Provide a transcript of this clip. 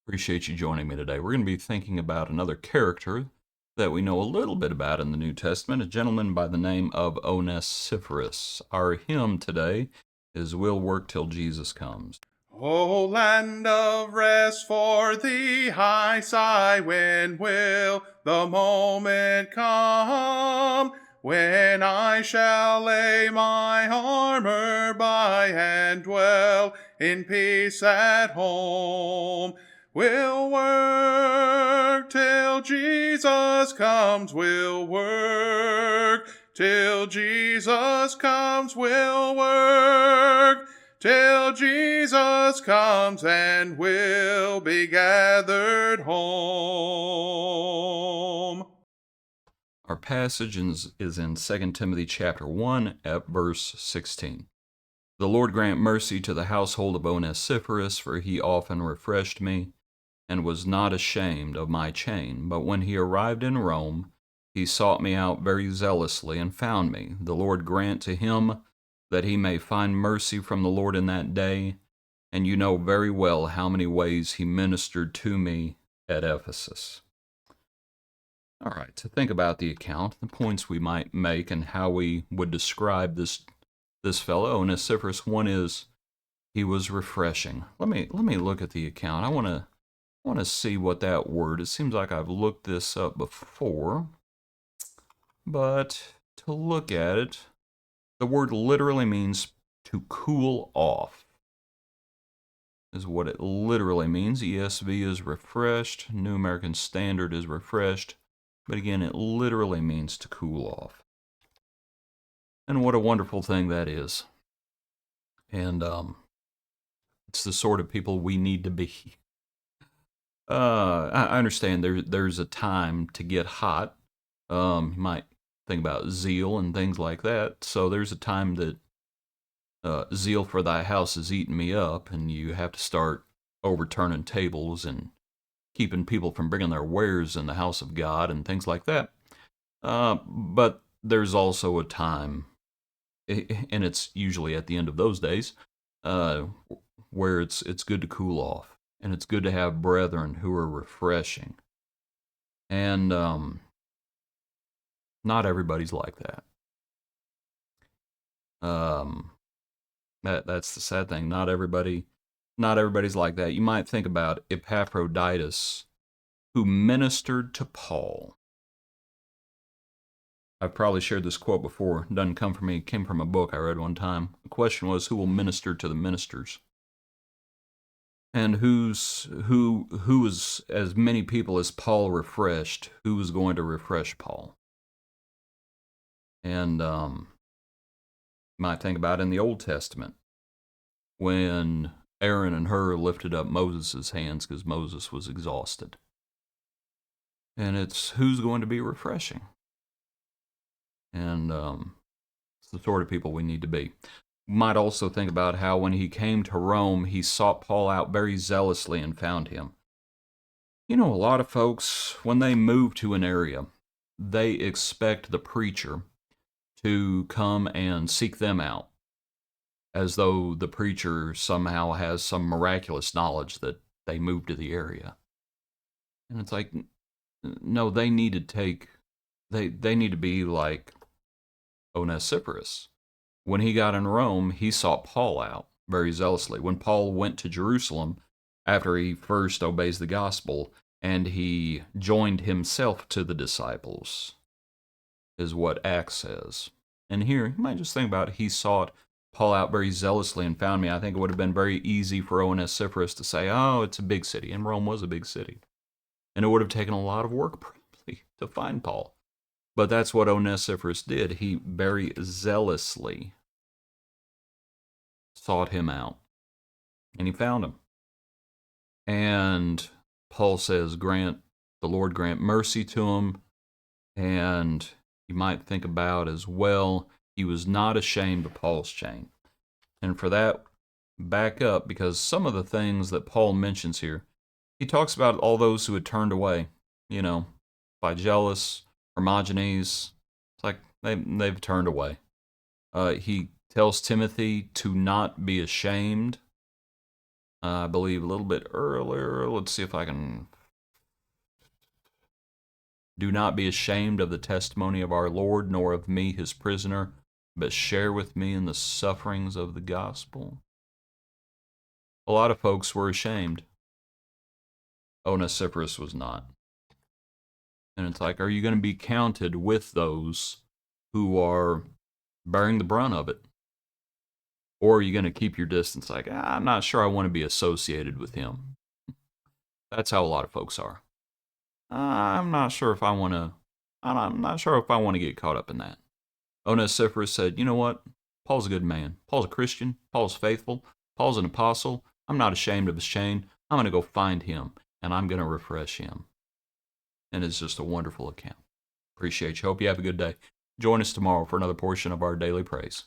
Appreciate you joining me today. We're going to be thinking about another character that we know a little bit about in the New Testament, a gentleman by the name of Onesiphorus. Our hymn today is We'll Work Till Jesus Comes. O land of rest, for thee I sigh. When will the moment come when I shall lay my armor by and dwell in peace at home? We'll work till Jesus comes. We'll work till Jesus comes. We'll work till Jesus comes, and we'll be gathered home. Our passage is in 2 Timothy chapter 1 at verse 16. The Lord grant mercy to the household of Onesiphorus, for he often refreshed me, and was not ashamed of my chain. But when he arrived in Rome, he sought me out very zealously, and found me. The Lord grant to him that he may find mercy from the Lord in that day. And you know very well how many ways he ministered to me at Ephesus. All right, to think about the account, the points we might make, and how we would describe this fellow, Onesiphorus. One is he was refreshing. Let me look at the account. I want to see what that word. It seems like I've looked this up before, but to look at it, the word literally means to cool off. Is what it literally means. ESV is refreshed. New American Standard is refreshed. But again, it literally means to cool off. And what a wonderful thing that is. And it's the sort of people we need to be. I understand there's a time to get hot. You might think about zeal and things like that. So there's a time that zeal for thy house has eaten me up, and you have to start overturning tables and keeping people from bringing their wares in the house of God and things like that. But there's also a time, and it's usually at the end of those days, where it's good to cool off, and it's good to have brethren who are refreshing. And not everybody's like that. That's the sad thing. Not everybody's like that. You might think about Epaphroditus, who ministered to Paul. I've probably shared this quote before. It doesn't come from me. It came from a book I read one time. The question was, who will minister to the ministers? And who is, as many people as Paul refreshed, who was going to refresh Paul? And you might think about in the Old Testament, when Aaron and Hur lifted up Moses' hands because Moses was exhausted. And it's who's going to be refreshing. And it's the sort of people we need to be. We might also think about how when he came to Rome, he sought Paul out very zealously and found him. You know, a lot of folks, when they move to an area, they expect the preacher to come and seek them out, as though the preacher somehow has some miraculous knowledge that they moved to the area. And it's like, no, they need to be like Onesiphorus. When he got in Rome, he sought Paul out very zealously. When Paul went to Jerusalem, after he first obeys the gospel, and he joined himself to the disciples, is what Acts says. And here, you might just think about it. He sought Paul out very zealously and found me. I think it would have been very easy for Onesiphorus to say, oh, it's a big city. And Rome was a big city. And it would have taken a lot of work probably to find Paul. But that's what Onesiphorus did. He very zealously sought him out. And he found him. And Paul says, the Lord grant mercy to him. And you might think about as well, he was not ashamed of Paul's chain. And for that, back up, because some of the things that Paul mentions here, he talks about all those who had turned away, by jealous, Hermogenes. It's like they've turned away. He tells Timothy to not be ashamed I believe a little bit earlier. Let's see if I can. Do not be ashamed of the testimony of our Lord, nor of me, his prisoner, but share with me in the sufferings of the gospel. A lot of folks were ashamed. Onesiphorus was not. And it's like, are you going to be counted with those who are bearing the brunt of it? Or are you going to keep your distance like, I'm not sure I want to be associated with him? That's how a lot of folks are. I'm not sure if I want to, I'm not sure if I want to get caught up in that. Onesiphorus said, you know what? Paul's a good man. Paul's a Christian. Paul's faithful. Paul's an apostle. I'm not ashamed of his chain. I'm going to go find him, and I'm going to refresh him. And it's just a wonderful account. Appreciate you. Hope you have a good day. Join us tomorrow for another portion of our daily praise.